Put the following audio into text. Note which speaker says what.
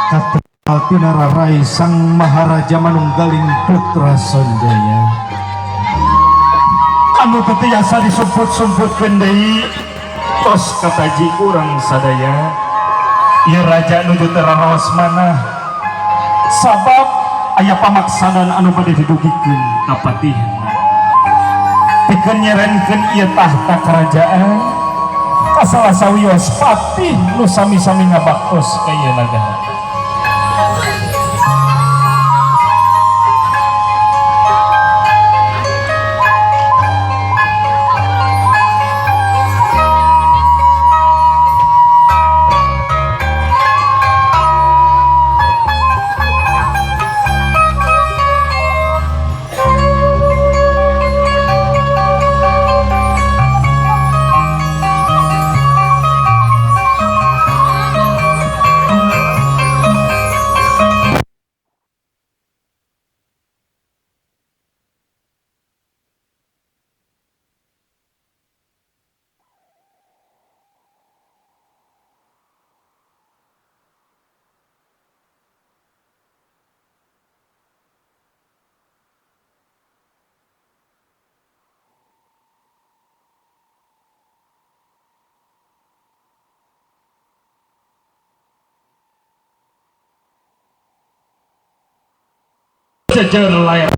Speaker 1: Katrina Rarai Sang Maharaja Manunggaling Putra Sanjaya anu tetiasa disumput-sumput kendai tos kataji urang sadaya ieu raja nuju teraraos manah sabab aya pamaksanan anu bade didugikeun ka patihna pikeun nyerenkeun ieu tahta kerajaan ka salah sawios patih nu sami-sami ngabaktos ka ieu nagara. Jejer layar